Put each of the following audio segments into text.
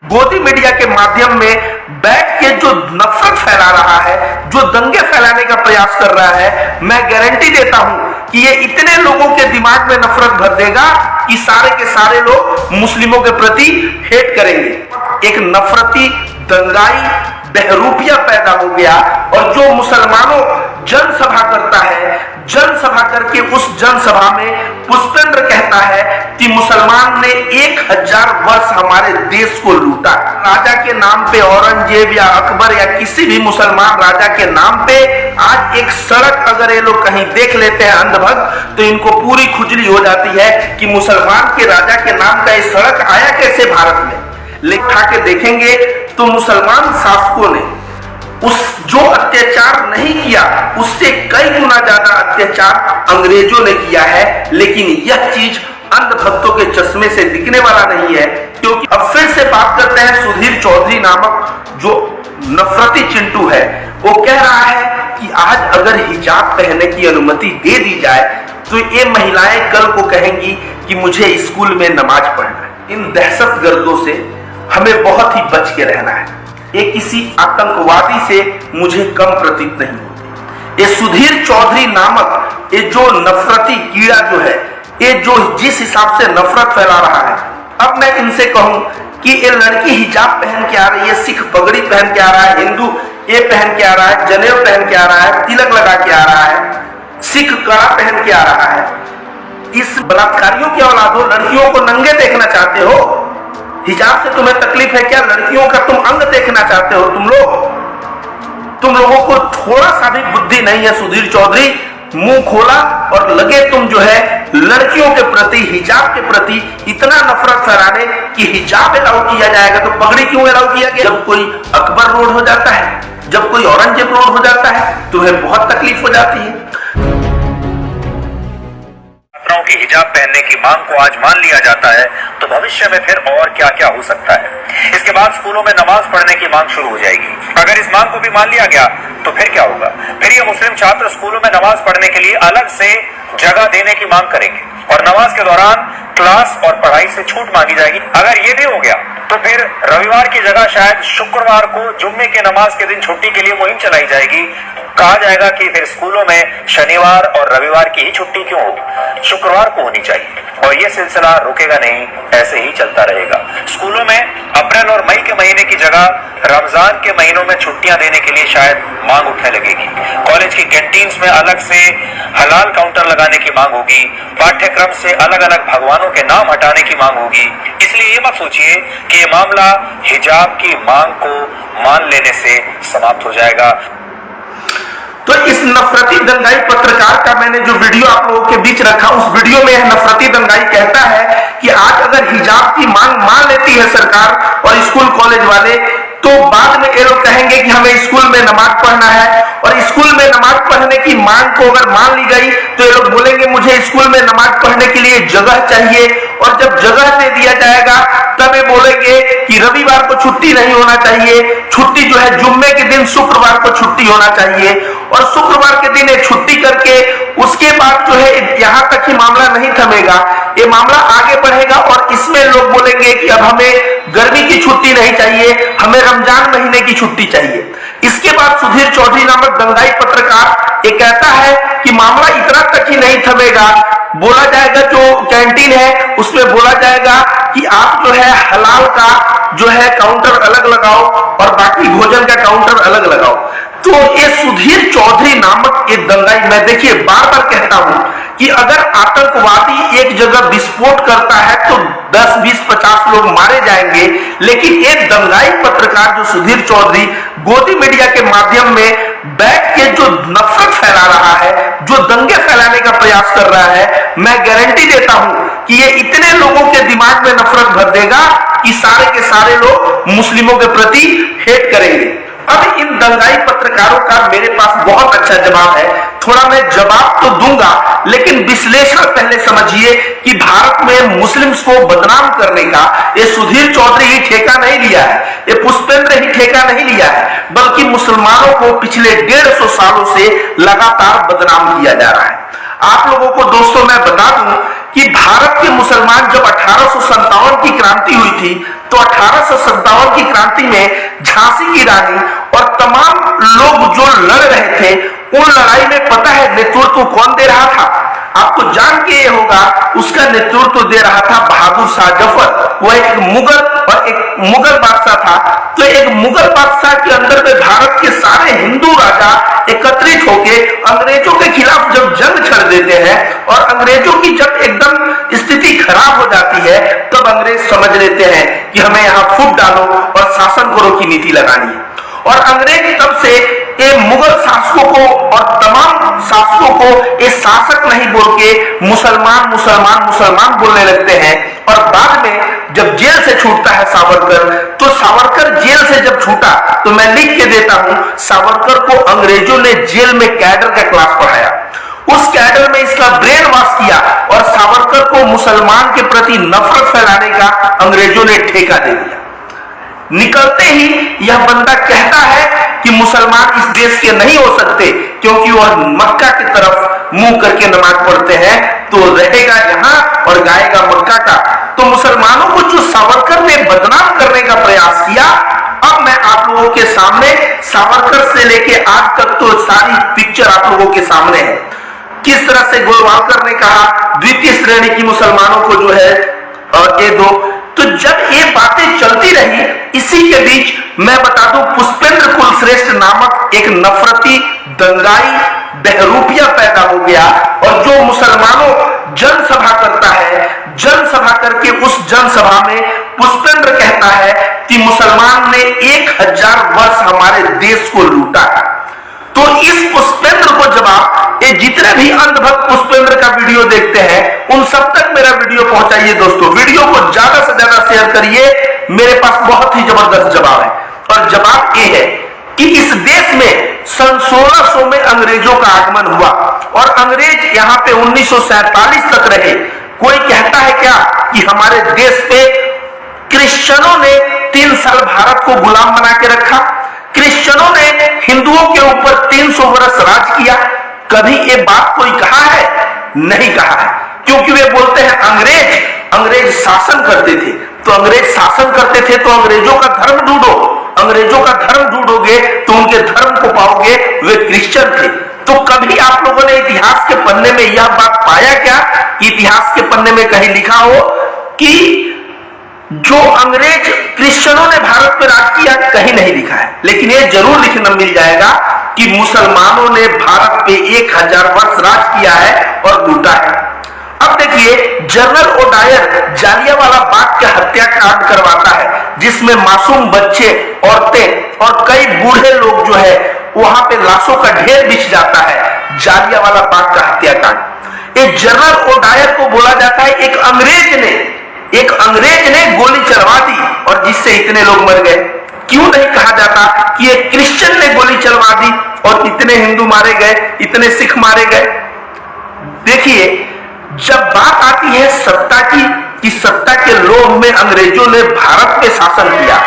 गोदी मीडिया के माध्यम में बैठ के जो नफरत फैला रहा है, जो दंगे फैलाने का प्रयास कर रहा है, मैं गारंटी देता हूं कि ये इतने लोगों के दिमाग में नफरत भर देगा कि सारे के सारे लोग मुस्लिमों के प्रति हेट करेंगे। एक नफरती दंगाई बहरूपिया पैदा हो गया और जो मुसलमानों जनसभा करता है, जनसभा करके उस जनसभा में पुष्पेंद्र कहता है कि मुसलमान ने 1000 वर्ष हमारे देश को लूटा। राजा के नाम पे औरंगजेब या अकबर या किसी भी मुसलमान राजा के नाम पे आज एक सड़क अगर ये लोग कहीं देख लेते हैं अंधभक्त, तो इनको पूरी खुजली हो जाती है कि मुसलमान के राजा के नाम का ये सड़क आया कैसे भारत में। लिखा के देखेंगे तो मुसलमान शासकों ने उस जो अत्याचार नहीं किया उससे कई गुना ज्यादा अत्याचार अंग्रेजों ने किया है। लेकिन यह चीज अंधभक्तों के चश्मे से दिखने वाला नहीं है, क्योंकि अब फिर से बात करते हैं सुधीर चौधरी नामक जो नफरती चिंटू है। वो कह रहा है कि आज अगर हिजाब पहनने की अनुमति दे दी जाए तो ये महिलाएं कल को कहेंगी कि मुझे स्कूल में नमाज पढ़ना है। इन दहशतगर्दों से हमें बहुत ही बच के रहना है। ये किसी आतंकवादी से मुझे कम प्रतीत नहीं होती। ये सुधीर चौधरी नामक ये जो नफरती कीड़ा जो है, ये जो जिस हिसाब से नफरत फैला रहा है, अब मैं इनसे कहूं कि ये लड़की हिजाब पहन के आ रही है, सिख पगड़ी पहन के आ रहा है, हिंदू ये पहन के आ रहा है, जनेऊ पहन के आ रहा है, तिलक लगा के आ रहा है, सिख कड़ा पहन के आ रहा है। इस बलात्कारियों की औलाद हो, लड़कियों को नंगे देखना चाहते हो? हिजाब से तुम्हें तकलीफ है क्या? लड़कियों का तुम अंग देखना चाहते हो? तुम लोगों को थोड़ा सा भी बुद्धि नहीं है। सुधीर चौधरी मुंह खोला और लगे तुम जो है लड़कियों के प्रति, हिजाब के प्रति इतना नफरत फैलाने कि हिजाब अलाउ किया जाएगा तो पगड़ी क्यों अलाउ किया गया? जब कोई अकबर रोड हो जाता है, जब कोई औरंगजेब रोड हो जाता है, तुम्हें बहुत तकलीफ हो जाती है। की हिजाब पहनने की मांग को आज मान लिया जाता है तो भविष्य में फिर और क्या क्या हो सकता है। इसके बाद स्कूलों में नमाज पढ़ने की मांग शुरू हो जाएगी। अगर इस मांग को भी मान लिया गया तो फिर क्या होगा? फिर ये मुस्लिम छात्र स्कूलों में नमाज पढ़ने के लिए अलग से जगह देने की मांग करेंगे और नमाज के दौरान क्लास और पढ़ाई से छूट मांगी जाएगी। अगर ये भी हो गया तो फिर रविवार की जगह शायद शुक्रवार को जुम्मे के नमाज के दिन छुट्टी के लिए मुहिम चलाई जाएगी। कहा जाएगा कि फिर स्कूलों में शनिवार और रविवार की ही छुट्टी क्यों हो, शुक्रवार को होनी चाहिए। और ये सिलसिला रुकेगा नहीं, ऐसे ही चलता रहेगा। स्कूलों में अप्रैल और मई के महीने की जगह रमजान के महीनों में छुट्टियां देने के लिए शायद मांग उठने लगेगी। कॉलेज की कैंटीन्स में अलग से हलाल काउंटर लगाने की मांग होगी। पाठ्यक्रम से अलग अलग भगवानों के नाम हटाने की मांग होगी। इसलिए ये मत सोचिए कि ये मामला हिजाब की मांग को मान लेने से समाप्त हो जाएगा। तो इस नफरती दंगाई पत्रकार का मैंने जो वीडियो आप लोगों के बीच रखा, उस वीडियो में यह नफरती दंगाई कहता है कि आज अगर हिजाब की मांग मान लेती है सरकार और स्कूल कॉलेज वाले, तो बाद में ये लोग कहेंगे कि हमें स्कूल में नमाज पढ़ना है। और स्कूल में नमाज पढ़ने की मांग को अगर मान ली गई तो ये लोग बोलेंगे मुझे स्कूल में नमाज पढ़ने के लिए जगह चाहिए। और जब जगह दे दिया जाएगा तब ये बोलेंगे कि रविवार को छुट्टी नहीं होना चाहिए, छुट्टी जो है जुम्मे के दिन शुक्रवार को छुट्टी होना चाहिए। और शुक्रवार के दिन ये छुट्टी करके उसके बाद जो है यहाँ तक ही मामला नहीं थमेगा, ये मामला आगे बढ़ेगा और इसमें लोग बोलेंगे कि अब हमें गर्मी की छुट्टी नहीं चाहिए, हमें रमजान महीने की छुट्टी चाहिए। इसके बाद सुधीर चौधरी नामक दंगाई पत्रकार ये कहता है कि मामला इतना तक ही नहीं थमेगा। बोला जाएगा जो कैंटीन है उसमें बोला जाएगा कि आप जो है हलाल का जो है काउंटर अलग लगाओ और बाकी भोजन का काउंटर अलग लगाओ। तो ये सुधीर चौधरी नामक एक दंगाई, मैं देखिए बार बार कहता हूं कि अगर आतंकवादी एक जगह विस्फोट करता है तो 10, 20, 50 लोग मारे जाएंगे, लेकिन एक दंगाई पत्रकार जो सुधीर चौधरी गोदी मीडिया के माध्यम में बैठ के जो नफरत फैला रहा है, जो दंगे फैलाने का प्रयास कर रहा है, मैं गारंटी देता हूं कि ये इतने लोगों के दिमाग में नफरत भर देगा कि सारे के सारे लोग मुस्लिमों के प्रति हेट करेंगे। अब इन दंगाई पत्रकारों का मेरे पास बहुत अच्छा जवाब है। थोड़ा मैं जवाब तो दूंगा, लेकिन विश्लेषण पहले समझिए कि भारत में मुस्लिम्स को बदनाम करने का ये सुधीर चौधरी ही ठेका नहीं लिया है, ये पुष्पेंद्र ही ठेका नहीं लिया है, बल्कि मुसलमानों को पिछले 150 सालों से लगातार बदनाम किया जा रहा है। आप लोगों को दोस्तों मैं बता दूं कि भारत के मुसलमान जब 1857 की क्रांति हुई थी तो 1857 की क्रांति में झांसी की रानी और तमाम लोग जो लड़ रहे थे, उन लड़ाई में पता है नेतृत्व कौन दे रहा था? आपको जान के ये होगा, उसका नेतृत्व दे रहा था बहादुर शाह जफर। वह एक मुगल और एक मुगल बादशाह था। तो एक मुगल बादशाह के अंदर में भारत के सारे हिंदू राजा एकत्रित होकर अंग्रेजों के खिलाफ जब जंग छेड़ देते हैं और अंग्रेजों की जब एकदम स्थिति खराब हो जाती है, तब अंग्रेज समझ लेते हैं कि हमें यहाँ फूट डालो और शासन करो की नीति लगानी है। और अंग्रेज तब से ये मुगल शासकों को और तमाम शासकों को ये शासक नहीं बोल के मुसलमान मुसलमान मुसलमान बोलने लगते हैं। और बाद में जब जेल से छूटता है सावरकर, तो सावरकर जेल से जब छूटा, तो मैं लिख के देता हूं, सावरकर को अंग्रेजों ने जेल में कैडर का क्लास पढ़ाया। उस कैडर में इसका ब्रेन वॉश किया और सावरकर को मुसलमान के प्रति नफरत फैलाने का अंग्रेजों ने ठेका दे दिया। निकलते ही यह बंदा कहता है कि मुसलमान इस देश के नहीं हो सकते, क्योंकि वह मक्का की तरफ मुंह करके नमाज पढ़ते हैं, तो रहेगा यहाँ और गाएगा मक्का का। तो मुसलमानों को जो सावरकर ने बदनाम करने का प्रयास किया, अब मैं आप लोगों के सामने सावरकर से लेके आज तक तो सारी पिक्चर आप लोगों के सामने है। किस तरह से गोलवालकर ने कहा द्वितीय श्रेणी की मुसलमानों को जो है ये दो। तो जब ये बातें चलती रही, इसी के बीच मैं बता दूं, पुष्पेंद्र कुलश्रेष्ठ नामक एक नफरती दंगाई बहरूपिया पैदा हो गया। और जो मुसलमानों जनसभा करता है, जनसभा करके उस जनसभा में पुष्पेंद्र कहता है कि मुसलमान ने 1000 वर्ष हमारे देश को लूटा। तो इस पुष्पेंद्र को जवाब ये जितने भी अंधभक्त पुष्पेंद्र का वीडियो देखते हैं, उन सब तक मेरा वीडियो पहुंचाइए दोस्तों। वीडियो को ज्यादा से ज्यादा शेयर करिए। मेरे पास बहुत ही जबरदस्त जवाब है, और जवाब ये है कि इस देश में सन 1600 में अंग्रेजों का आगमन हुआ और अंग्रेज यहाँ पे 1947 तक रहे। कोई कहता है क्या कि हमारे देश पे क्रिश्चियनों ने 3 साल भारत को गुलाम बना के रखा? क्रिश्चियनों ने हिंदुओं के ऊपर 300 वर्ष राज किया? कभी ये बात कोई कहा है? नहीं कहा है, क्योंकि वे बोलते हैं अंग्रेज शासन करते थे। तो अंग्रेज शासन करते थे तो अंग्रेजों का धर्म ढूंढो। अंग्रेजों का धर्म ढूंढोगे तो उनके धर्म को पाओगे, वे क्रिश्चियन थे। तो कभी आप लोगों ने इतिहास के पन्ने में यह बात पाया क्या? इतिहास के पन्ने में कहीं लिखा हो कि जो अंग्रेज क्रिश्चियनों ने भारत पर राज किया? कहीं नहीं लिखा है। लेकिन यह जरूर लिखना मिल जाएगा कि मुसलमानों ने भारत पे 1000 वर्ष राज किया है और लूटा है। अब देखिए, जनरल ओडायर जालियांवाला बाग का हत्याकांड करवाता है, जिसमें मासूम बच्चे, औरतें और कई बूढ़े लोग जो है वहां पे लाशों का ढेर बिछ जाता है। जालियांवाला बाग का हत्याकांड, ये जनरल ओडायर को बोला जाता है एक अंग्रेज ने गोली चलवा दी और जिससे इतने लोग मर गए। क्यों नहीं कहा जाता कि एक क्रिश्चियन ने गोली चलवा दी और इतने हिंदू मारे गए, इतने सिख मारे गए? देखिए, जब बात आती है सत्ता की, कि सत्ता के लोभ में अंग्रेजों ने भारत पे शासन किया,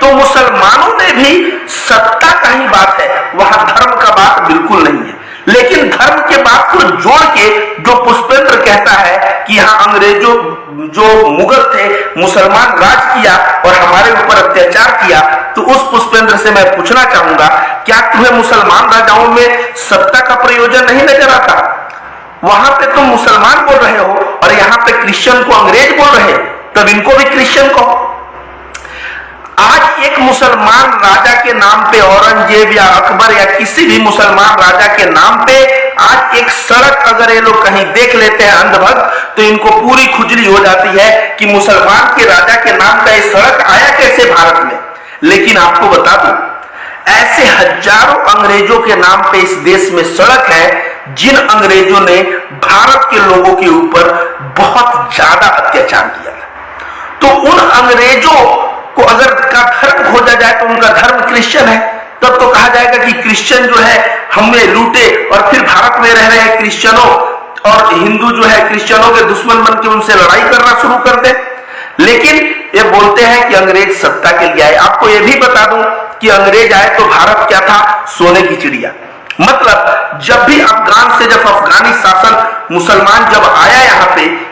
तो मुसलमानों ने भी सत्ता का ही बात है, वहां धर्म का बात बिल्कुल नहीं है। लेकिन धर्म के बात को जोड़ के जो पुष्पेंद्र कहता है कि यहाँ अंग्रेजों जो मुगल थे, मुसलमान राज किया और हमारे ऊपर अत्याचार किया, तो उस पुष्पेंद्र से मैं पूछना चाहूंगा, क्या तुम्हें मुसलमान राजाओं में सत्ता का प्रयोजन नहीं नजर आता? वहां पे तुम मुसलमान बोल रहे हो और यहाँ पे क्रिश्चियन को अंग्रेज बोल रहे हो, तब इनको भी क्रिश्चियन कहो। आज एक मुसलमान राजा के नाम पे, औरंगजेब या अकबर या किसी भी मुसलमान राजा के नाम पे आज एक सड़क अगर ये लोग कहीं देख लेते हैं अंधभक्त, तो इनको पूरी खुजली हो जाती है कि मुसलमान के राजा के नाम का ये सड़क आया कैसे भारत में। लेकिन आपको बता दूं, ऐसे हजारों अंग्रेजों के नाम पे इस देश में सड़क है, जिन अंग्रेजों ने भारत के लोगों के ऊपर बहुत ज्यादा अत्याचार किया। तो उन अंग्रेजों को अगर का धर्म खोजा जाए तो उनका धर्म क्रिश्चियन है, तब तो कहा जाएगा कि क्रिश्चियन जो है हमने लूटे और फिर भारत में रह रहे क्रिश्चियनों और हिंदू जो है क्रिश्चियनों के दुश्मन बन के उनसे लड़ाई करना शुरू कर दे। लेकिन ये बोलते हैं कि अंग्रेज सत्ता के लिए आए। आपको ये भी बता दूं कि अंग्रेज आए तो भारत क्या था? सोने की चिड़िया। मतलब जब भी अफगान से जब अफगानी शासन मुसलमान जब आया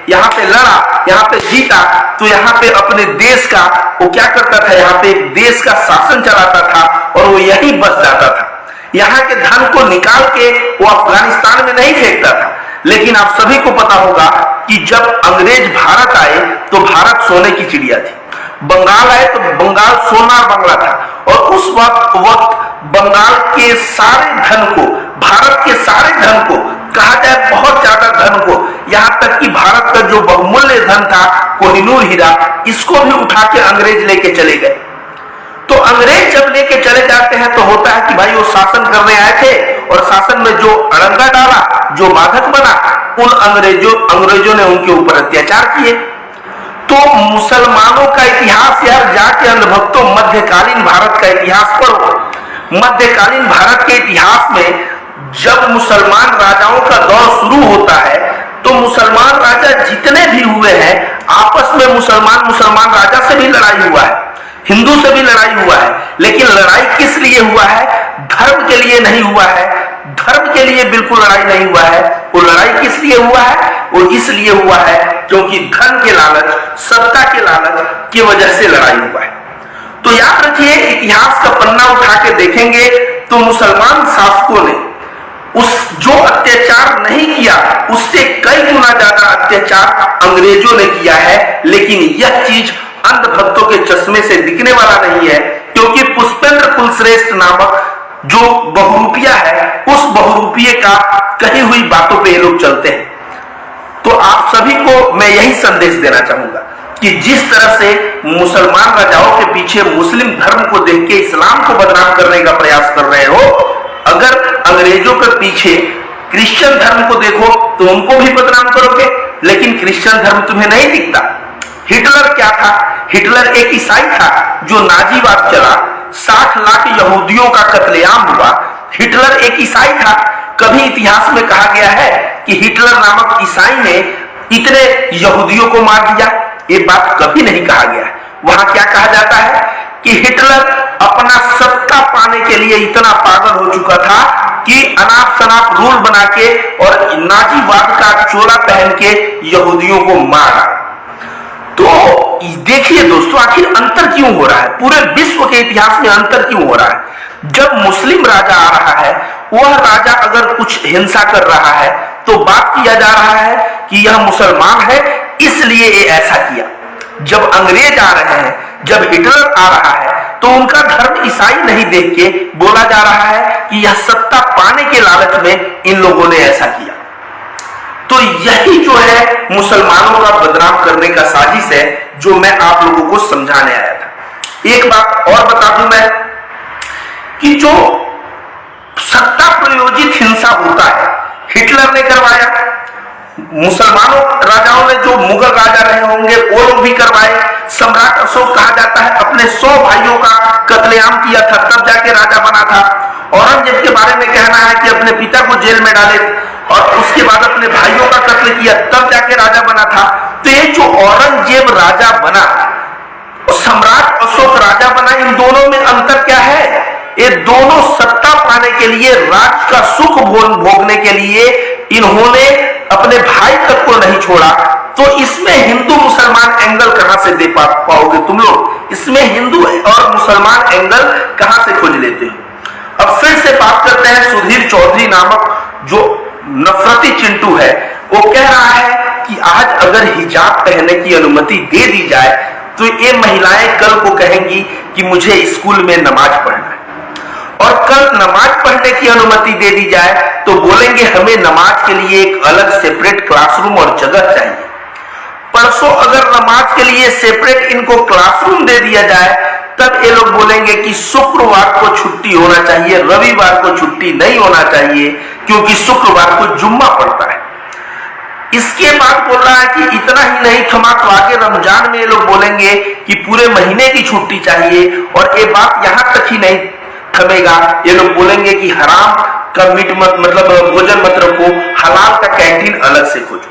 यहाँ पे लड़ा, यहाँ पे जीता, तो यहाँ पे अपने देश का वो क्या करता था, यहाँ पे देश का शासन चलाता था और वो यहीं बस जाता था। यहाँ के धन को निकाल के वो अफगानिस्तान में नहीं फेंकता था। लेकिन आप सभी को पता होगा कि जब अंग्रेज भारत आए तो भारत सोने की चिड़िया थी, बंगाल आए तो बंगाल सोनार बंगला था, और उस वक्त बंगाल के सारे धन को, भारत के सारे धन को, कहा जाए बहुत ज्यादा धन को, यहाँ तक कि भारत का जो बहुमूल्य धन था कोहिनूर हीरा, इसको भी उठा के अंग्रेज लेके चले गए। तो अंग्रेज जब लेके चले जाते हैं तो होता है कि भाई वो शासन करने आए थे और शासन में जो अड़ंगा डाला, जो बाधक बना, उन अंग्रेजों ने उनके ऊपर अत्याचार किए। तो मुसलमानों का इतिहास यार जाके अंधभक्तों मध्यकालीन भारत का इतिहास पढ़ो। मध्यकालीन भारत के इतिहास में जब मुसलमान राजाओं का दौर शुरू होता है तो मुसलमान राजा जितने भी हुए हैं आपस में मुसलमान राजा से भी लड़ाई हुआ है, हिंदू से भी लड़ाई हुआ है, लेकिन लड़ाई किस लिए हुआ है? धर्म के लिए नहीं हुआ है। धर्म के लिए बिल्कुल लड़ाई नहीं हुआ है। वो लड़ाई किस लिए हुआ है? वो इसलिए हुआ है क्योंकि धन के लालच, सत्ता के लालच की वजह से लड़ाई हुआ है। तो याद रखिए, इतिहास का पन्ना उठा के देखेंगे तो मुसलमान शासकों ने उस जो अत्याचार नहीं किया उससे कई गुना ज्यादा अत्याचार अंग्रेजों ने किया है। लेकिन यह चीज अंधभक्तों के चश्मे से दिखने वाला नहीं है, क्योंकि पुष्पेंद्र कुलश्रेष्ठ नामक जो बहुरूपिया है, उस बहुरूपिये का कही हुई बातों पे ये लोग चलते हैं। तो आप सभी को मैं यही संदेश देना चाहूंगा कि जिस तरह से मुसलमान राजाओं के पीछे मुस्लिम धर्म को देख के इस्लाम को बदनाम करने का प्रयास कर रहे हो, अगर अंग्रेजों के पीछे क्रिश्चियन धर्म को देखो तो उनको भी बदनाम करोगे, लेकिन क्रिश्चियन धर्म तुम्हें नहीं दिखता। हिटलर क्या था? हिटलर एक ईसाई था जो नाजीवाद चला, 60 लाख यहूदियों का कत्लेआम हुआ। हिटलर एक ईसाई था। कभी इतिहास में कहा गया है कि हिटलर नामक ईसाई ने इतने यहूदियों को मार दिया? ये बात कभी नहीं कहा गया। वहां क्या कहा जाता है कि हिटलर अपना सत्ता पाने के लिए इतना पागल हो चुका था कि अनाप शनाप रूल बना के और नाजीवाद का चोला पहन के यहूदियों को मारा। तो देखिए दोस्तों, आखिर अंतर क्यों हो रहा है? पूरे विश्व के इतिहास में अंतर क्यों हो रहा है? जब मुस्लिम राजा आ रहा है, वह राजा अगर कुछ हिंसा कर रहा है तो बात किया जा रहा है कि यह मुसलमान है इसलिए ये ऐसा किया। जब अंग्रेज आ रहे हैं, जब हिटलर आ रहा है, तो उनका धर्म ईसाई नहीं देख के बोला जा रहा है कि यह सत्ता पाने के लालच में इन लोगों ने ऐसा किया। तो यही जो है मुसलमानों का बदनाम करने का साजिश है, जो मैं आप लोगों को समझाने आया था। एक बात और बता दूं मैं कि जो सत्ता प्रयोजित हिंसा होता है, हिटलर ने करवाया, मुसलमानों राजाओं ने जो मुगल राजा रहे होंगे वो लोग भी करवाए। सम्राट अशोक कहा जाता है अपने 100 भाइयों का कत्लेआम किया था, तब जाके राजा बना था। औरंगजेब के बारे में कहना है कि अपने पिता को जेल में डाले और उसके बाद अपने भाइयों का कत्ल किया, तब जाके राजा बना था। तो ये जो औरंगजेब राजा बना, सम्राट अशोक राजा बना, इन दोनों में अंतर क्या है? ये दोनों सत्ता पाने के लिए, राज का सुख भोगने के लिए इन्होंने अपने भाई तक को नहीं छोड़ा। तो इसमें हिंदू मुसलमान एंगल कहां से दे पाओगे तुम लोग? इसमें हिंदू और मुसलमान एंगल कहां से खोज लेते हो? अब फिर से बात करते हैं सुधीर चौधरी नामक जो नफरती चिंटू है। वो कह रहा है कि आज अगर हिजाब पहनने की अनुमति दे दी जाए तो ये महिलाएं कल को कहेंगी कि मुझे स्कूल में नमाज पढ़ना है, और कल नमाज पढ़ने की अनुमति दे दी जाए तो बोलेंगे हमें नमाज के लिए एक अलग सेपरेट क्लासरूम और जगह चाहिए। परसों अगर नमाज के लिए सेपरेट इनको क्लासरूम दे दिया जाए तब ये लोग बोलेंगे कि शुक्रवार को छुट्टी होना चाहिए, रविवार को छुट्टी नहीं होना चाहिए क्योंकि शुक्रवार को जुम्मा पड़ता है। इसके बाद बोल रहा है कि इतना ही नहीं थमा तो आगे रमजान में ये लोग बोलेंगे कि पूरे महीने की छुट्टी चाहिए, और ये बात यहां तक ही नहीं थमेगा, ये लोग बोलेंगे कि हराम का मीट मतलब भोजन मत रखो, हलाल का कैंटीन अलग से खोजो।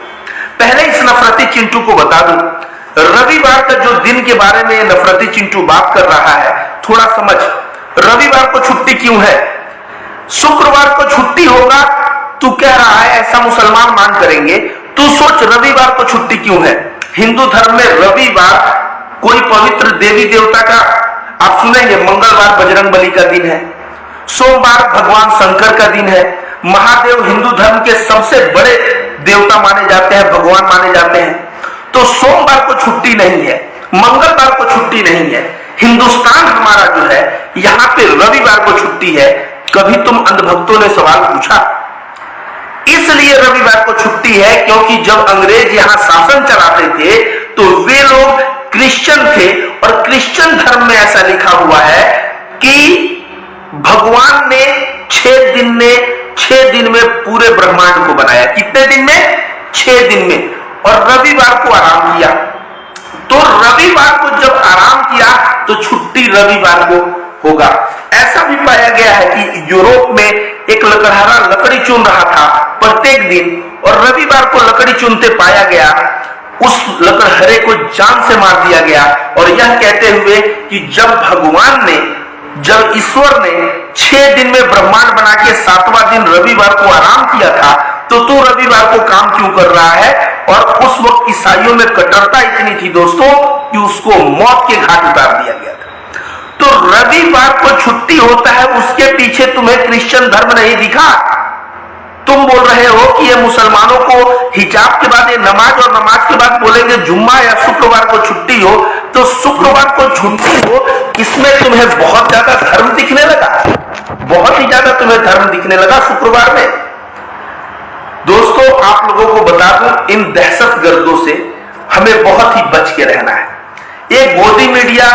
पहले इस नफरती चिंटू को बता दूं, रविवार का जो दिन के बारे में नफरती चिंटू बात कर रहा है, थोड़ा समझ। रविवार को छुट्टी क्यों है? शुक्रवार को छुट्टी होगा, तू कह रहा है ऐसा मुसलमान मान करेंगे। तू सोच रविवार को छुट्टी क्यों है? हिंदू धर्म में रविवार कोई पवित्र देवी देवता का, आप सुनेंगे, मंगलवार बजरंगबली का दिन है, सोमवार भगवान शंकर का दिन है। महादेव हिंदू धर्म के सबसे बड़े देवता माने जाते हैं, भगवान माने जाते हैं। तो सोमवार को छुट्टी नहीं है, मंगलवार को छुट्टी नहीं है। हिंदुस्तान हमारा जो है, यहां पे रविवार को छुट्टी है। कभी तुम अंधभक्तों ने सवाल पूछा? इसलिए रविवार को छुट्टी है क्योंकि जब अंग्रेज यहां शासन चलाते थे तो वे लोग क्रिश्चियन थे, और क्रिश्चियन धर्म में ऐसा लिखा हुआ है कि भगवान ने 6 दिन में पूरे ब्रह्मांड को बनाया। कितने दिन में? 6 दिन में। और रविवार को आराम किया। तो रविवार को जब आराम किया तो छुट्टी रविवार को होगा। ऐसा भी पाया गया है कि यूरोप में एक लकड़हारा लकड़ी चुन रहा था प्रत्येक दिन, और रविवार को लकड़ी चुनते पाया गया, उस लकड़हारे को जान से मार दिया गया। और यह कहते हुए कि जब ईश्वर ने 6 दिन में ब्रह्मांड बना के 7वां दिन रविवार को आराम किया था, तो तू रविवार को काम क्यों कर रहा है? और उस वक्त ईसाइयों में कट्टरता इतनी थी दोस्तों कि उसको मौत के घाट उतार दिया गया था। तो रविवार को छुट्टी होता है, उसके पीछे तुम्हें क्रिश्चियन धर्म नहीं दिखा। तुम बोल रहे हो कि ये मुसलमानों को हिजाब के बाद ये नमाज, और नमाज के बाद बोलेंगे जुम्मा या शुक्रवार को छुट्टी हो। तो शुक्रवार को छुट्टी हो, इसमें तुम्हें बहुत ज्यादा धर्म दिखने लगा, बहुत ही ज्यादा तुम्हें धर्म दिखने लगा शुक्रवार में। दोस्तों, आप लोगों को बता दूं, इन दहशतगर्दों से हमें बहुत ही बच के रहना है। ये गोदी मीडिया,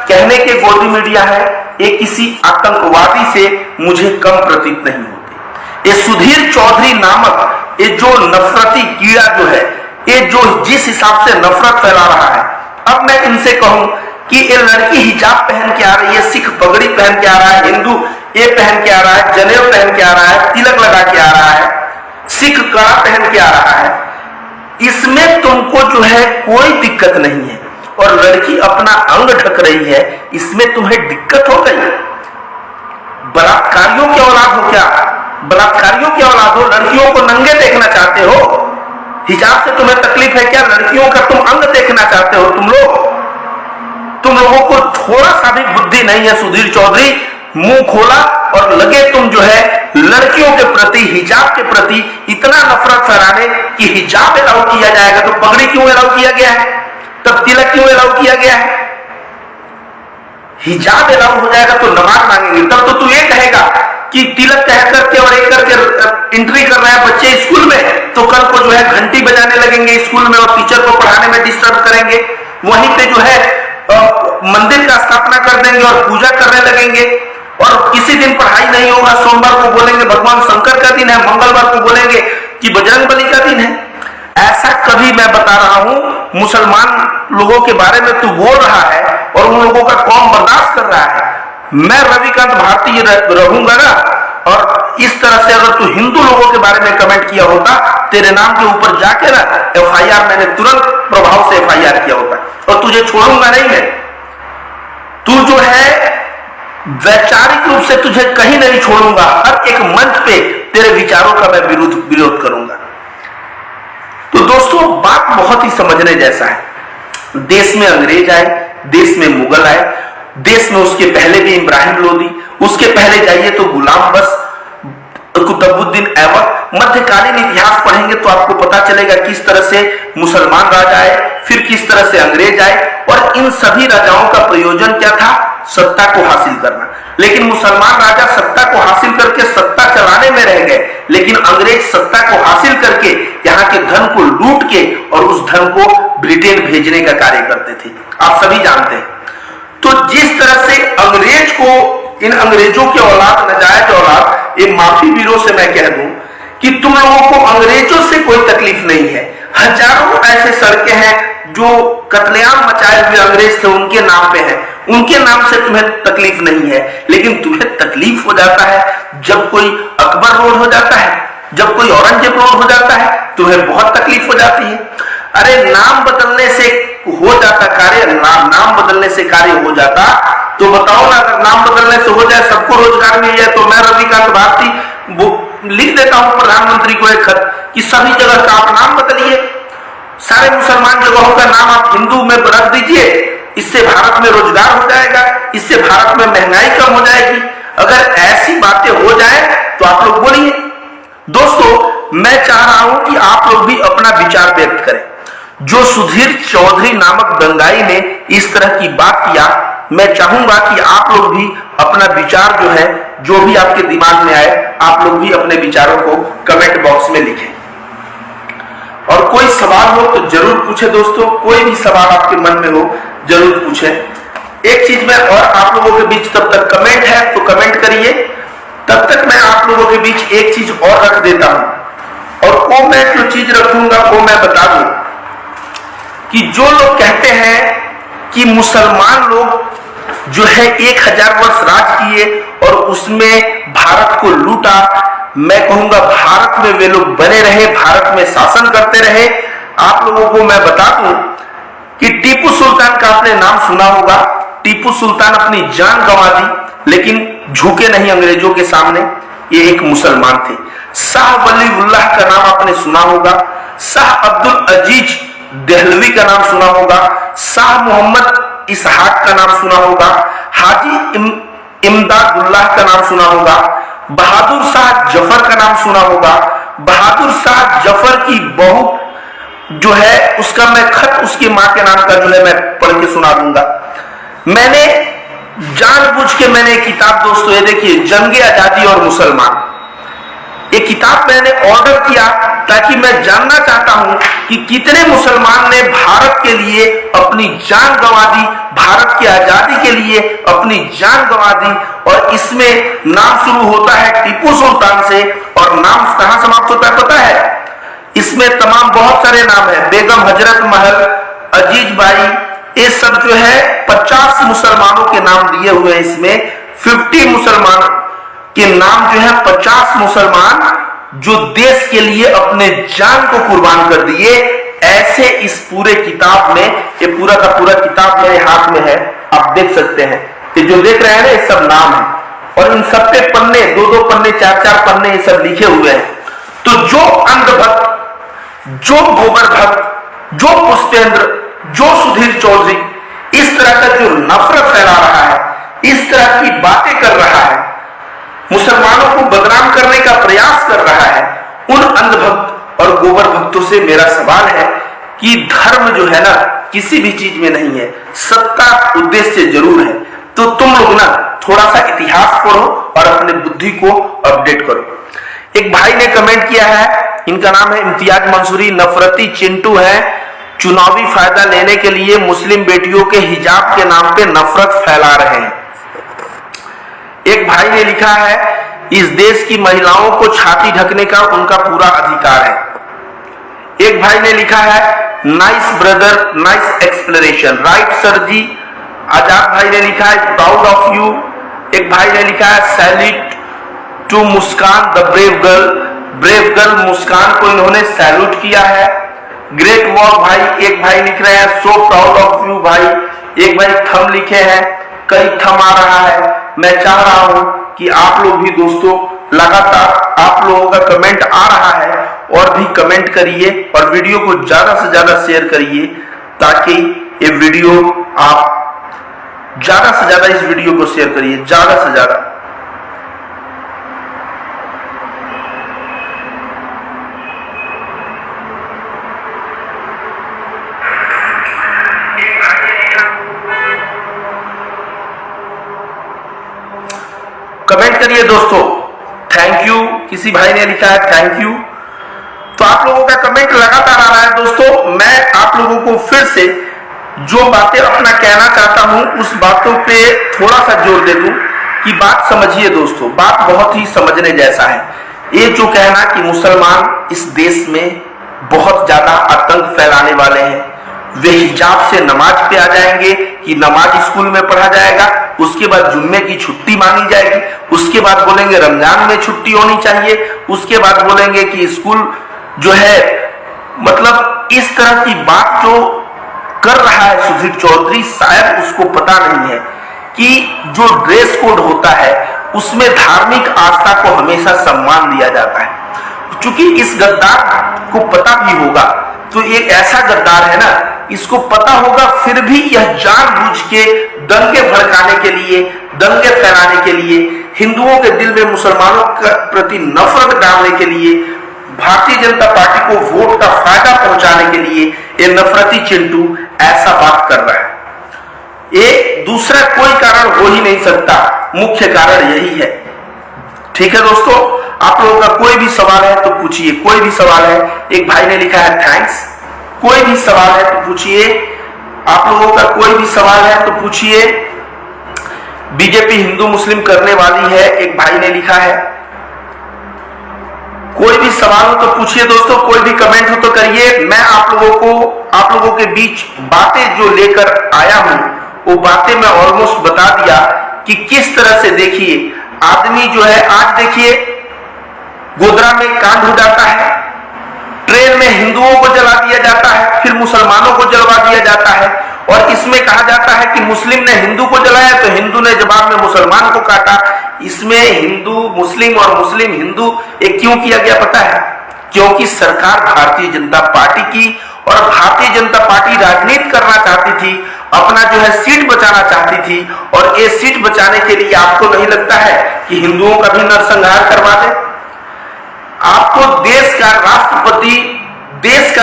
कहने के गोदी मीडिया है, ये किसी आतंकवादी से मुझे कम प्रतीत नहीं होती। ये सुधीर चौधरी नामक ये जो नफरती कीड़ा जो है, ये जो जिस हिसाब से नफरत फैला रहा है, अब मैं इनसे कहूं कि ये लड़की हिजाब पहन के आ रही है, सिख पगड़ी पहन के आ रहा है, हिंदू ये पहन के आ रहा है, जनेऊ पहन के आ रहा है, तिलक लगा के आ रहा है, सिख कड़ा पहन के आ रहा है, इसमें तुमको जो है कोई दिक्कत नहीं है। और लड़की अपना अंग ढक रही है, इसमें तुम्हें दिक्कत हो गई? बलात्कारियों की औलाद हो क्या? बलात्कारियों की औलाद हो? लड़कियों को नंगे देखना चाहते हो? हिजाब से तुम्हें तकलीफ है क्या? लड़कियों का तुम अंग देखना चाहते हो? तुम लोगों को थोड़ा सा भी बुद्धि नहीं है सुधीर चौधरी। मुंह खोला और लगे तुम जो है लड़कियों के प्रति, हिजाब के प्रति इतना नफरत फैलाने कि हिजाब अलाउ किया जाएगा तो पगड़ी क्यों अलाउ किया गया है? तब तिलक क्यों अलाउ किया गया है? हिजाब अलाउ हो जाएगा तो नमाज मांगेंगे, तब तो तू ये कहेगा कि तिलक कह करके और एक करके एंट्री कर रहे हैं बच्चे स्कूल में, तो कल को जो है घंटी बजाने लगेंगे स्कूल में और टीचर को पढ़ाने में डिस्टर्ब करेंगे। वहीं पे जो है मंदिर का स्थापना कर देंगे और पूजा करने लगेंगे, और किसी दिन पढ़ाई नहीं होगा। सोमवार को बोलेंगे भगवान शंकर का दिन है, मंगलवार को बोलेंगे कि बजरंगबली का दिन है। ऐसा कभी, मैं बता रहा हूं, मुसलमान लोगों के बारे में तू बोल रहा है और उन लोगों का कौम बर्दाश्त कर रहा है। मैं रविकांत भारती रहूंगा ना, और इस तरह से अगर तू हिंदू लोगों के बारे में कमेंट किया होता, तेरे नाम के ऊपर जाके ना FIR, मैंने तुरंत प्रभाव से FIR किया होता, और तुझे छोड़ूंगा नहीं मैं। तू जो है वैचारिक रूप से तुझे कहीं नहीं छोड़ूंगा। हर एक मंच पे तेरे विचारों का मैं विरोध करूंगा। तो दोस्तों, बात बहुत ही समझने जैसा है। देश में अंग्रेज आए, देश में मुगल आए, देश में उसके पहले भी इब्राहिम लोदी, उसके पहले जाइए तो गुलाम बख्श, कुतुबुद्दीन ऐबक। मध्यकालीन इतिहास पढ़ेंगे तो आपको पता चलेगा किस तरह से मुसलमान राजा आए, फिर किस तरह से अंग्रेज आए, और इन सभी राजाओं का प्रयोजन क्या था? सत्ता को हासिल करना। लेकिन मुसलमान राजा सत्ता को हासिल करके सत्ता चलाने में रह गए, लेकिन अंग्रेज सत्ता को हासिल करके यहाँ के धन को लूट के और उस धन को ब्रिटेन भेजने का कार्य करते थे, आप सभी जानते हैं। तो जिस तरह से अंग्रेज को, इन अंग्रेजों की औलाद, नाजायज औलाद, ये माफी वीरों से मैं कह दूं कि तुम लोगों को अंग्रेजों से कोई तकलीफ नहीं है। हजारों ऐसे सड़कें हैं जो कत्लेआम मचाए हुए अंग्रेज थे उनके नाम पे है, उनके नाम से तुम्हें तकलीफ नहीं है। लेकिन तुम्हें तकलीफ हो जाता है जब कोई अकबर रोड हो जाता है, जब कोई औरंगजेब रोड हो जाता है, तुम्हें बहुत तकलीफ हो जाती है। अरे नाम बदलने से हो जाता कार्य, नाम बदलने से कार्य हो जाता तो बताओ ना, अगर नाम बदलने से हो जाए, सबको रोजगार मिल जाए, तो मैं रविकांत भारती वो लिख देता हूं प्रधानमंत्री को एक खत कि सभी जगह का आप नाम बदलिए, सारे मुसलमान जगहों का नाम आप हिंदू में रख दीजिए, इससे भारत में रोजगार हो जाएगा, इससे भारत में महंगाई कम हो जाएगी। अगर ऐसी बातें हो जाए तो आप लोग बोलिए। दोस्तों, मैं चाह रहा हूं कि आप लोग भी अपना विचार व्यक्त करें। जो सुधीर चौधरी नामक दंगाई ने इस तरह की बात किया, मैं चाहूंगा कि आप लोग भी अपना विचार जो है, जो भी आपके दिमाग में आए, आप लोग भी अपने विचारों को कमेंट बॉक्स में लिखें। और कोई सवाल हो तो जरूर पूछे दोस्तों, कोई भी सवाल आपके मन में हो जरूर पूछे। एक चीज में और आप लोगों के बीच, तब तक कमेंट है तो कमेंट करिए, तब तक मैं आप लोगों के बीच एक चीज और रख देता हूं। और वो मैं जो चीज रखूंगा वो मैं बता दूं कि जो लोग कहते हैं कि मुसलमान लोग जो है 1000 वर्ष राज किए और उसमें भारत को लूटा, मैं कहूंगा भारत में वे लोग बने रहे, भारत में शासन करते रहे। आप लोगों को मैं बता दूं कि टीपू सुल्तान का आपने नाम सुना होगा। टीपू सुल्तान अपनी जान गंवा दी लेकिन झुके नहीं अंग्रेजों के सामने, ये एक मुसलमान थे। शाह वलीउल्लाह का नाम आपने सुना होगा, शाह अब्दुल अजीज देहलवी का नाम सुना होगा, शाह मोहम्मद इसहाक का नाम सुना होगा, हाजी इमदादुल्लाह का नाम सुना होगा, बहादुर शाह जफर का नाम सुना होगा। बहादुर शाह जफर की बहू जो है उसका मैं खत उसकी मां के नाम का जो है मैं पढ़ के सुना दूंगा। मैंने जानबूझ के मैंने किताब, दोस्तों ये देखिए, जंगे आजादी और मुसलमान, ये किताब मैंने ऑर्डर किया ताकि मैं जानना चाहता हूं कि कितने मुसलमान ने भारत के लिए अपनी जान गंवा दी, भारत की आजादी के लिए अपनी जान गंवा दी। और इसमें नाम शुरू होता है टीपू सुल्तान से और नाम कहां समाप्त होता है पता है? इसमें तमाम बहुत सारे नाम है, बेगम हजरत महल, अजीज भाई, ये सब जो है 50 मुसलमानों के नाम दिए हुए हैं। इसमें 50 मुसलमान के नाम जो है, 50 मुसलमान जो देश के लिए अपने जान को कुर्बान कर दिए। ऐसे इस पूरे किताब में, ये पूरा का पूरा किताब मेरे हाथ में है, आप देख सकते हैं कि जो देख रहे हैं ना, ये सब नाम है और इन सब पे पन्ने, 2-2 पन्ने, 4-4 पन्ने ये सब लिखे हुए हैं। तो जो अंधभक्त, जो गोबर भक्त, जो पुष्पेंद्र, जो सुधीर चौधरी इस तरह का जो नफरत फैला रहा है, इस तरह की बातें कर रहा है, मुसलमानों को बदनाम करने का प्रयास कर रहा है, उन अंधभक्त और गोबर भक्तों से मेरा सवाल है कि धर्म जो है ना किसी भी चीज में नहीं है, सत्ता उद्देश्य जरूर है। तो तुम लोग ना थोड़ा सा इतिहास पढ़ो और अपने बुद्धि को अपडेट करो। एक भाई ने कमेंट किया है, इनका नाम है इम्तियाज मंसूरी, नफरती चिंटू है, चुनावी फायदा लेने के लिए मुस्लिम बेटियों के हिजाब के नाम पे नफरत फैला रहे हैं। एक भाई ने लिखा है, इस देश की महिलाओं को छाती ढकने का उनका पूरा अधिकार है। एक भाई ने लिखा है, nice brother, nice explanation, right sir जी। आजाद भाई ने लिखा है, प्राउड ऑफ यू। एक भाई ने लिखा है, salute to Muskan the brave girl, brave girl Muskan को इन्होंने सैल्यूट किया है। ग्रेट वर्क भाई, एक भाई लिख रहे हैं, सो प्राउड ऑफ यू भाई। एक भाई थम लिखे हैं, कई थम आ रहा है। मैं चाह रहा हूं कि आप लोग भी दोस्तों लगातार आप लोगों का कमेंट आ रहा है और भी कमेंट करिए और वीडियो को ज्यादा से ज्यादा शेयर करिए ताकि ये वीडियो आप ज्यादा से ज्यादा इस वीडियो को शेयर करिए, ज्यादा से ज्यादा। कमेंट करिए दोस्तों, थैंक यू। किसी भाई ने लिखा है थैंक यू। तो आप लोगों का कमेंट लगातार आ रहा है दोस्तों। मैं आप लोगों को फिर से जो बातें अपना कहना चाहता हूं उस बातों पे थोड़ा सा जोर दे दूं कि बात समझिए दोस्तों, बात बहुत ही समझने जैसा है। ये जो कहना कि मुसलमान इस देश में बहुत ज्यादा आतंक फैलाने वाले हैं, वे हिजाब से नमाज पे आ जाएंगे कि नमाज स्कूल में पढ़ा जाएगा, उसके बाद जुम्मे की छुट्टी मानी जाएगी, उसके बाद बोलेंगे रमजान में छुट्टी होनी चाहिए, उसके बाद बोलेंगे कि स्कूल जो है, मतलब इस तरह की बात जो कर रहा है सुधीर चौधरी, शायद उसको पता नहीं है कि जो ड्रेस कोड होता है उसमें धार्मिक आस्था को हमेशा सम्मान दिया जाता है। चूंकि इस गद्दार को पता भी होगा, तो ये ऐसा गद्दार है ना, इसको पता होगा, फिर भी यह जानबूझ के दंगे भड़काने के लिए, दंगे फैलाने के लिए, हिंदुओं के दिल में मुसलमानों के प्रति नफरत डालने के लिए, भारतीय जनता पार्टी को वोट का फायदा पहुंचाने के लिए ये नफरती चिंटू ऐसा बात कर रहा है। ये दूसरा कोई कारण हो ही नहीं सकता, मुख्य कारण यही है। ठीक है दोस्तों, आप लोगों का कोई भी सवाल है तो पूछिए, कोई भी सवाल है। एक भाई ने लिखा है थैंक्स। कोई भी सवाल है तो पूछिए, आप लोगों का कोई भी सवाल है तो पूछिए। बीजेपी हिंदू मुस्लिम करने वाली है, एक भाई ने लिखा है। कोई भी सवाल हो तो पूछिए दोस्तों, कोई भी कमेंट हो तो करिए। मैं आप लोगों के बीच बातें जो लेकर आया हूं, वो बातें मैं ऑलमोस्ट बता दिया कि किस तरह से, देखिए आदमी जो है, आज देखिए गोधरा में कांड हो जाता है, ट्रेन में हिंदुओं को जला दिया जाता है, फिर मुसलमानों को जलवा दिया जाता है, और इसमें कहा जाता है कि मुस्लिम ने हिंदू को जलाया तो हिंदू ने जवाब में मुसलमान को काटा। इसमें हिंदू मुस्लिम और मुस्लिम हिंदू एक क्यों किया गया पता है? क्योंकि सरकार भारतीय जनता पार्टी की, और भारतीय जनता पार्टी राजनीति करना चाहती थी, अपना जो है सीट बचाना चाहती थी, और ये सीट बचाने के लिए आपको नहीं लगता है कि हिंदुओं का भी नरसंहार करवा दे? आपको देश का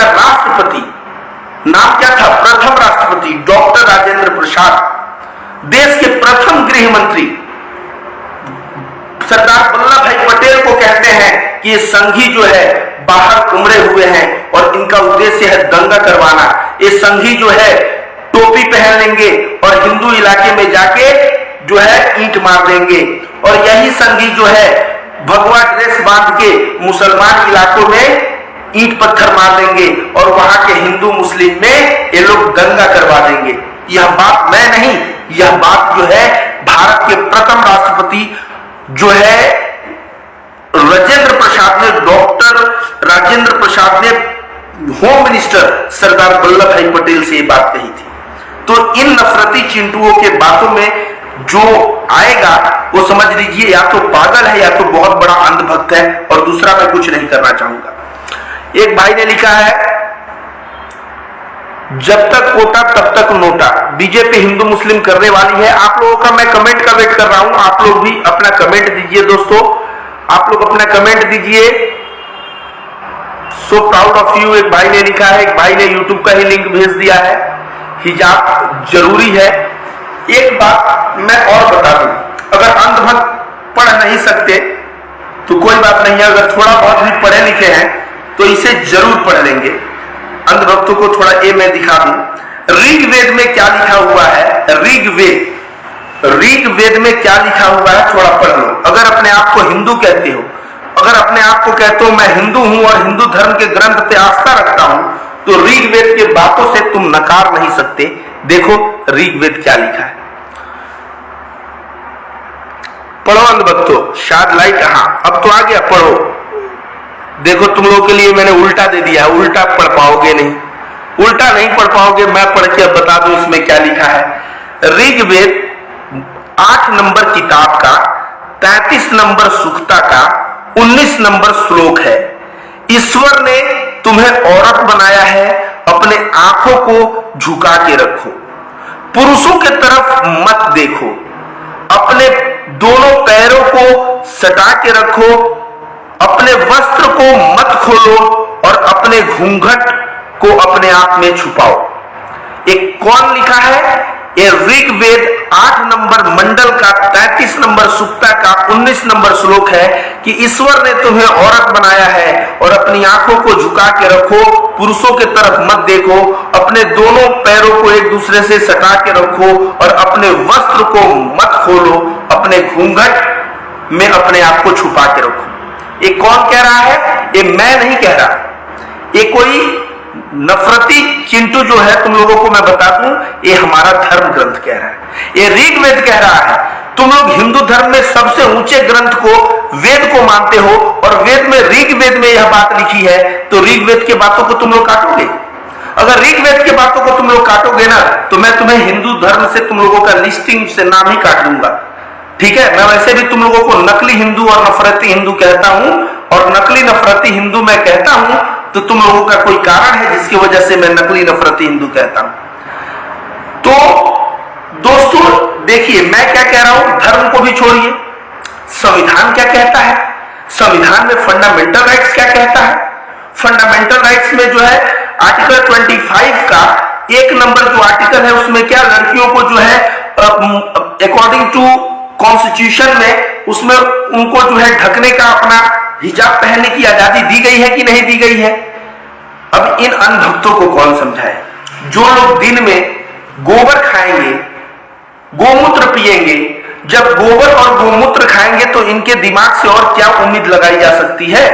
राष्ट्रपति नाम क्या था? प्रथम राष्ट्रपति डॉक्टर राजेंद्र प्रसाद, देश के प्रथम गृह मंत्री सरदार वल्लभ भाई पटेल को कहते हैं कि ये संघी जो है बाहर उमड़े हुए हैं और इनका उद्देश्य है दंगा करवाना। ये संघी जो है टोपी पहन लेंगे और हिंदू इलाके में जाके जो है ईंट मार देंगे, और यही संघी जो है भगवा ड्रेस बांध के मुसलमान इलाकों में ईंट पत्थर मार देंगे, और वहां के हिंदू मुस्लिम में ये लोग दंगा करवा देंगे। यह बात मैं नहीं, यह बात जो है भारत के प्रथम राष्ट्रपति जो है राजेंद्र प्रसाद ने, डॉक्टर राजेंद्र प्रसाद ने होम मिनिस्टर सरदार वल्लभ भाई पटेल से ये बात कही थी। तो इन नफरती चिंटुओं के बातों में जो आएगा वो समझ लीजिए या तो पागल है या तो बहुत बड़ा अंधभक्त है, और दूसरा मैं कुछ नहीं करना चाहूंगा। एक भाई ने लिखा है, जब तक कोटा तब तक नोटा, बीजेपी हिंदू मुस्लिम करने वाली है। आप लोगों का मैं कमेंट का वेट कर रहा हूं, आप लोग भी अपना कमेंट दीजिए दोस्तों, आप लोग अपना कमेंट दीजिए। सो प्राउड ऑफ यू, एक भाई ने लिखा है, एक भाई ने यूट्यूब का ही लिंक भेज दिया है, हिजाब जरूरी है। एक बात मैं और बता दूं, अगर अंधभक्त पढ़ नहीं सकते तो कोई बात नहीं है, अगर थोड़ा बहुत भी पढ़े लिखे हैं तो इसे जरूर पढ़ लेंगे। अंधभक्तों को थोड़ा ये मैं दिखा दूं, ऋग्वेद में क्या लिखा हुआ है, ऋग्वेद में क्या लिखा हुआ है थोड़ा पढ़ लो। अगर अपने आप को हिंदू कहते हो, अगर अपने आप को कहते हो मैं हिंदू हूं और हिंदू धर्म के ग्रंथ पे आस्था रखता हूं, तो ऋग्वेद के बातों से तुम नकार नहीं सकते। देखो ऋग्वेद क्या लिखा है, पढ़ो अंधभक्तों, शायद लाइट, हाँ अब तो आ गया, पढ़ो। देखो तुम लोगों के लिए मैंने उल्टा दे दिया, उल्टा पढ़ पाओगे नहीं, उल्टा नहीं पढ़ पाओगे, मैं पढ़ के अब बता दूं इसमें क्या लिखा है। ऋग्वेद 8 नंबर किताब का 33 नंबर सूक्ता का 19 नंबर श्लोक है। ईश्वर ने तुम्हें औरत बनाया है, अपने आंखों को झुका के रखो, पुरुषों की तरफ मत देखो, अपने दोनों पैरों को सटा के रखो, अपने वस्त्र को मत खोलो और अपने घूंघट को अपने आप में छुपाओ। एक कौन लिखा है? ये ऋग्वेद 8 नंबर मंडल का 33 नंबर सूक्ता का 19 नंबर श्लोक है कि ईश्वर ने तुम्हें औरत बनाया है और अपनी आंखों को झुका के रखो, पुरुषों के तरफ मत देखो, अपने दोनों पैरों को एक दूसरे से सटा के रखो और अपने वस्त्र को मत खोलो, अपने घूंघट में अपने आप को छुपा के रखो। ये कौन कह रहा है? ये मैं नहीं कह रहा, ये कोई नफरती चिंटू जो है, तुम लोगों को मैं बता दूं, ये हमारा धर्म ग्रंथ कह रहा है, ये ऋग्वेद कह रहा है। तुम लोग हिंदू धर्म में सबसे ऊंचे ग्रंथ को, वेद को मानते हो, और वेद में ऋग्वेद में यह बात लिखी है, तो ऋग्वेद के बातों को तुम लोग काटोगे। अगर ऋग्वेद की बातों को तुम लोग काटोगे ना तो मैं तुम्हें हिंदू धर्म से तुम लोगों का लिस्टिंग से नाम ही काट दूंगा। ठीक है, मैं वैसे भी तुम लोगों को नकली हिंदू और नफरती हिंदू कहता हूं, और नकली नफरती हिंदू मैं कहता हूं तो तुम लोगों का कोई कारण है जिसकी वजह से मैं नकली नफरती हिंदू कहता हूं। तो दोस्तों देखिए, मैं क्या कह रहा हूं, धर्म को भी छोड़िए, संविधान क्या कहता है, संविधान में फंडामेंटल राइट्स क्या कहता है। फंडामेंटल राइट्स में जो है आर्टिकल 25 का 1 नंबर जो आर्टिकल है उसमें क्या, लड़कियों को जो है अकॉर्डिंग टू कॉन्स्टिट्यूशन में उसमें उनको जो है ढकने का, अपना हिजाब पहनने की आजादी दी गई है कि नहीं दी गई है। अब इन अनभक्तों को कौन समझाए, जो लोग दिन में गोबर खाएंगे, गोमूत्र पिएंगे, जब गोबर और गोमूत्र खाएंगे तो इनके दिमाग से और क्या उम्मीद लगाई जा सकती है।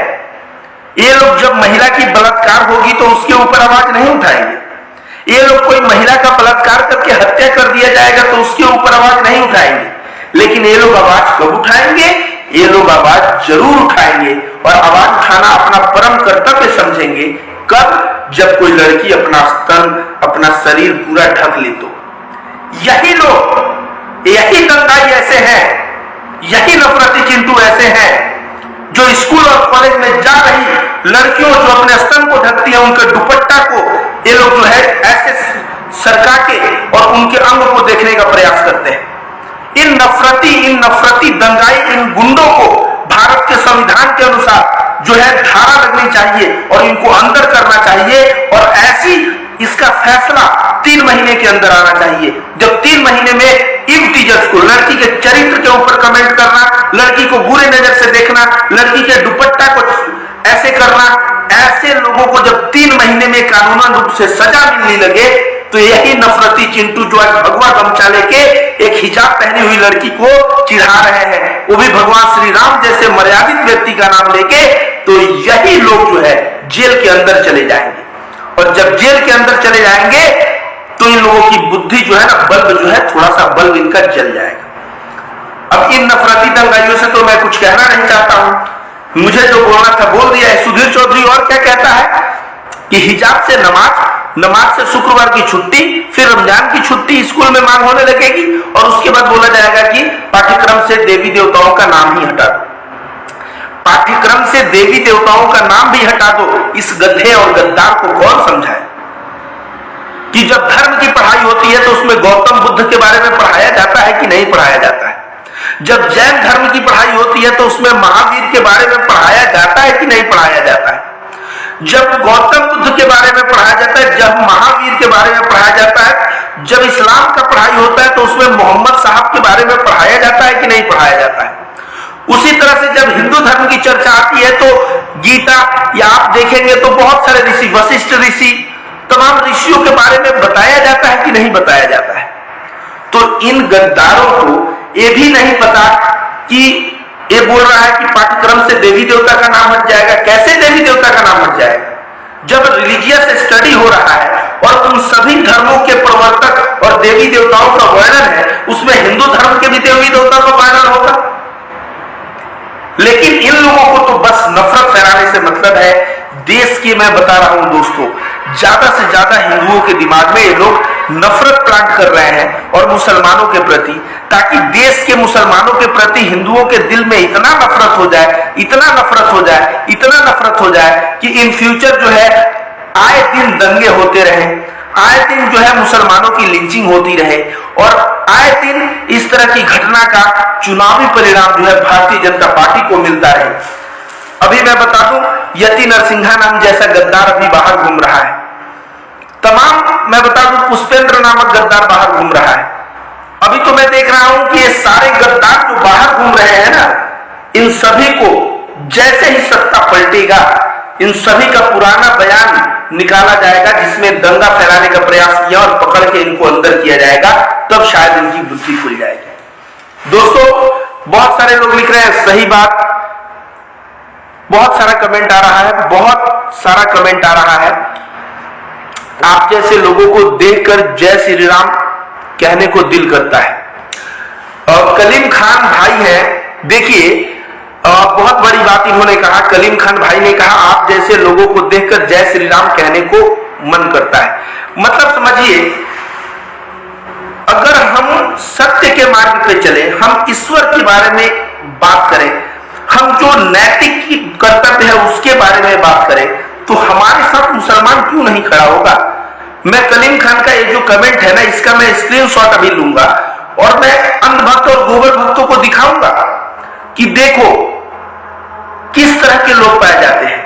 ये लोग जब महिला की बलात्कार होगी तो उसके ऊपर आवाज नहीं उठाएंगे। ये लोग कोई महिला का बलात्कार करके हत्या कर दिया जाएगा तो उसके ऊपर आवाज नहीं उठाएंगे। लेकिन ये लोग आवाज कब उठाएंगे, ये लोग आवाज जरूर उठाएंगे और आवाज उठाना अपना परम कर्तव्य समझेंगे। कब, जब कोई लड़की अपना स्तन, अपना शरीर पूरा ढक ले तो। यही लोग, यही दंगाई ऐसे हैं, यही नफरती चिंटू ऐसे हैं जो स्कूल और कॉलेज में जा रही लड़कियों जो अपने स्तन को ढकती है, उनके दुपट्टा को ये लोग जो है ऐसे सरका के और उनके अंग को देखने का प्रयास करते हैं। इन नफरती दंगाई, इन गुंडों को भारत के संविधान के अनुसार जो है धारा लगनी चाहिए और इनको अंदर करना चाहिए, और ऐसी इसका फैसला 3 महीने के अंदर आना चाहिए। जब 3 महीने में इन टीचर्स को, लड़की के चरित्र के ऊपर कमेंट करना, लड़की को बुरे नजर से देखना, लड़की के दुपट्टा को ऐसे करना, ऐसे लोगों को जब 3 महीने में कानूनन रूप से सजा मिलने लगे तो यही नफरती चिंटू जो आज भगवा गमछा लेके एक हिजाब पहनी हुई लड़की को चिढ़ा रहे हैं, वो भी भगवान श्री राम जैसे मर्यादित व्यक्ति का नाम लेके, तो यही लोग जो है जेल के अंदर चले जाएंगे। और जब जेल के अंदर चले जाएंगे तो इन लोगों की बुद्धि जो है ना, बल्ब जो है थोड़ा सा बल्ब इनका जल जाएगा। अब इन नफरती दंगाइयों से तो मैं कुछ कहना नहीं चाहता हूं, मुझे जो बोलना था बोल दिया है। सुधीर चौधरी और क्या कहता है कि हिजाब से नमाज, नमाज से शुक्रवार की छुट्टी, फिर रमजान की छुट्टी स्कूल में मांग होने लगेगी, और उसके बाद बोला जाएगा कि पाठ्यक्रम से देवी देवताओं का नाम ही हटा दो, पाठ्यक्रम से देवी देवताओं का नाम भी हटा दो। इस गधे और गद्दार को कौन समझाए कि जब धर्म की पढ़ाई होती है तो उसमें गौतम बुद्ध के बारे में पढ़ाया जाता है कि नहीं पढ़ाया जाता है। जब जैन धर्म की पढ़ाई होती है तो उसमें महावीर के बारे में पढ़ाया जाता है कि नहीं पढ़ाया जाता है। जब गौतम बुद्ध के बारे में पढ़ाया जाता है, जब महावीर के बारे में पढ़ाया जाता है, जब इस्लाम का पढ़ाई होता है तो उसमें मोहम्मद साहब के बारे में पढ़ाया जाता है कि नहीं पढ़ाया जाता है। उसी तरह से जब हिंदू धर्म की चर्चा आती है तो गीता, या आप देखेंगे तो बहुत सारे ऋषि, वशिष्ठ ऋषि, तमाम ऋषियों के बारे में बताया जाता है कि नहीं बताया जाता है। तो इन गद्दारों को ये भी नहीं पता कि ये बोल रहा है कि पाठ्यक्रम से देवी देवता का नाम हट जाएगा। कैसे देवी देवता का नाम हट जाएगा? जब रिलीजियस स्टडी हो रहा है और उन सभी धर्मों के प्रवर्तक और देवी देवताओं का वर्णन है, उसमें हिंदू धर्म के भी देवी देवता का वर्णन होगा। लेकिन इन लोगों को तो बस नफरत फैलाने से मतलब है। देश की मैं बता रहा हूं दोस्तों, ज्यादा से ज्यादा हिंदुओं के दिमाग में ये लोग नफरत प्लांट कर रहे हैं और मुसलमानों के प्रति, ताकि देश के मुसलमानों के प्रति हिंदुओं के दिल में इतना नफरत हो जाए, इतना नफरत हो जाए, इतना नफरत हो जाए कि इन फ्यूचर जो है आए दिन दंगे होते रहे, आए दिन जो है मुसलमानों की लिंचिंग होती रहे, और आए दिन इस तरह की घटना का चुनावी परिणाम जो है भारतीय जनता पार्टी को मिलता रहे। अभी मैं बता दूं, यति नरसिंहा नाम जैसा गद्दार अभी बाहर घूम रहा है। तमाम मैं बता दूं, पुष्पेंद्र नामक गद्दार बाहर घूम रहा है। अभी तो मैं देख रहा हूं कि ये सारे गद्दार जो बाहर घूम रहे हैं ना, इन सभी को जैसे ही सत्ता पलटेगा, इन सभी का पुराना बयान निकाला जाएगा जिसमें दंगा फैलाने का प्रयास किया और पकड़ के इनको अंदर किया जाएगा, तब शायद इनकी बुद्धि खुल जाएगी। दोस्तों, बहुत सारे लोग लिख रहे हैं सही बात, बहुत सारा कमेंट आ रहा है, बहुत सारा कमेंट आ रहा है। आप जैसे लोगों को देखकर जय श्री राम कहने को दिल करता है। कलीम खान भाई है, देखिए बहुत बड़ी बात इन्होंने कहा। कलीम खान भाई ने कहा आप जैसे लोगों को देखकर जय श्री राम कहने को मन करता है। मतलब समझिए, अगर हम सत्य के मार्ग पे चले, हम ईश्वर के बारे में बात करें, हम जो नैतिक कर्तव्य है उसके बारे में बात करें, तो हमारे साथ मुसलमान क्यों नहीं खड़ा होगा। मैं कलीम खान का ये जो कमेंट है ना, इसका मैं स्क्रीनशॉट अभी लूंगा और मैं अंधभक्त और गोबर भक्तों को दिखाऊंगा कि देखो किस तरह के लोग पाए जाते हैं।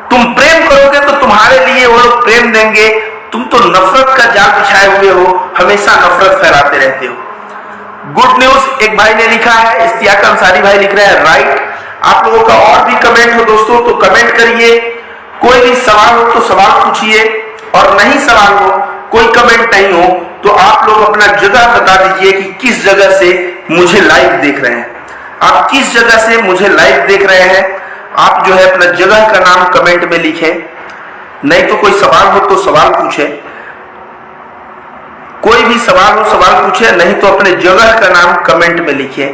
तुम प्रेम करोगे तो तुम्हारे लिए वो लोग प्रेम देंगे, तुम तो नफरत का जाल बिछाए हुए हो, हमेशा नफरत फैलाते रहते हो। गुड न्यूज एक भाई ने लिखा है, इश्तियाक अंसारी भाई लिख रहे हैं राइट। आप लोगों का और भी कमेंट हो दोस्तों तो कमेंट करिए, कोई भी सवाल हो तो सवाल पूछिए, और नहीं सवाल हो, कोई कमेंट नहीं हो तो आप लोग अपना जगह बता दीजिए कि किस जगह से मुझे लाइव देख रहे हैं। आप किस जगह से मुझे लाइव देख रहे हैं, आप जो है अपना जगह का नाम कमेंट में लिखें। नहीं तो कोई सवाल हो तो सवाल पूछे, कोई भी सवाल हो सवाल पूछे, नहीं तो अपने जगह का नाम कमेंट में लिखिए।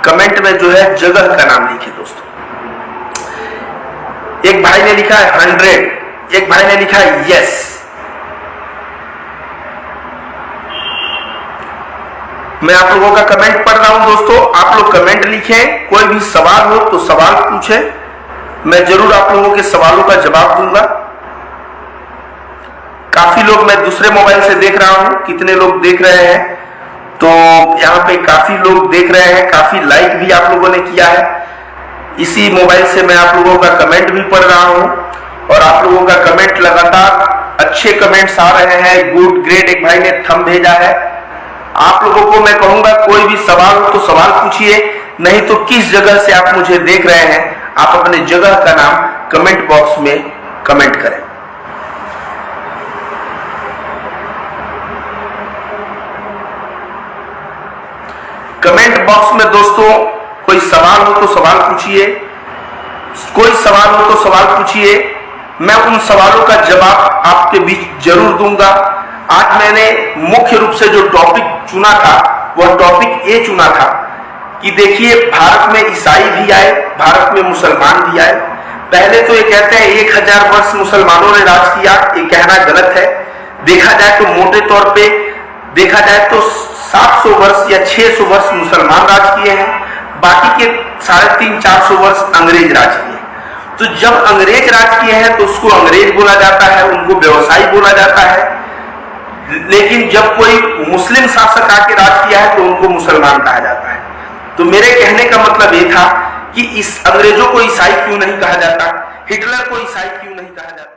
कमेंट में जो है जगह का नाम लिखिए दोस्तों। एक भाई ने लिखा है 100, एक भाई ने लिखा है यस। मैं आप लोगों का कमेंट पढ़ रहा हूं दोस्तों, आप लोग कमेंट लिखें, कोई भी सवाल हो तो सवाल पूछे, मैं जरूर आप लोगों के सवालों का जवाब दूंगा। काफी लोग मैं दूसरे मोबाइल से देख रहा हूं, कितने लोग देख रहे हैं, तो यहाँ पे काफी लोग देख रहे हैं, काफी लाइक भी आप लोगों ने किया है। इसी मोबाइल से मैं आप लोगों का कमेंट भी पढ़ रहा हूं और आप लोगों का कमेंट लगातार अच्छे कमेंट्स आ रहे हैं। गुड ग्रेट एक भाई ने थंब भेजा है। आप लोगों को मैं कहूंगा कोई भी सवाल हो तो सवाल पूछिए, नहीं तो किस जगह से आप मुझे देख रहे हैं, आप अपने जगह का नाम कमेंट बॉक्स में कमेंट करें। कमेंट बॉक्स में दोस्तों कोई सवाल हो तो सवाल पूछिए, कोई सवाल हो तो सवाल पूछिए, मैं उन सवालों का जवाब आपके बीच जरूर दूंगा। आज मैंने मुख्य रूप से जो टॉपिक चुना था वह टॉपिक ये चुना था कि देखिए, भारत में ईसाई भी आए, भारत में मुसलमान भी आए। पहले तो ये कहते हैं 1000 वर्ष मुसलमानों ने राज किया, ये कहना गलत है। देखा जाए तो मोटे तौर पे देखा जाए तो 700 वर्ष या 600 वर्ष मुसलमान राज किए हैं, बाकी के 350-400 वर्ष अंग्रेज राज किए। तो जब अंग्रेज राज किए हैं तो उसको अंग्रेज बोला जाता है, उनको व्यवसायी बोला जाता है। लेकिन जब कोई मुस्लिम शासक आके राज किया है तो उनको मुसलमान कहा जाता है। तो मेरे कहने का मतलब ये था कि इस अंग्रेजों को ईसाई क्यों नहीं कहा जाता, हिटलर को ईसाई क्यों नहीं कहा जाता।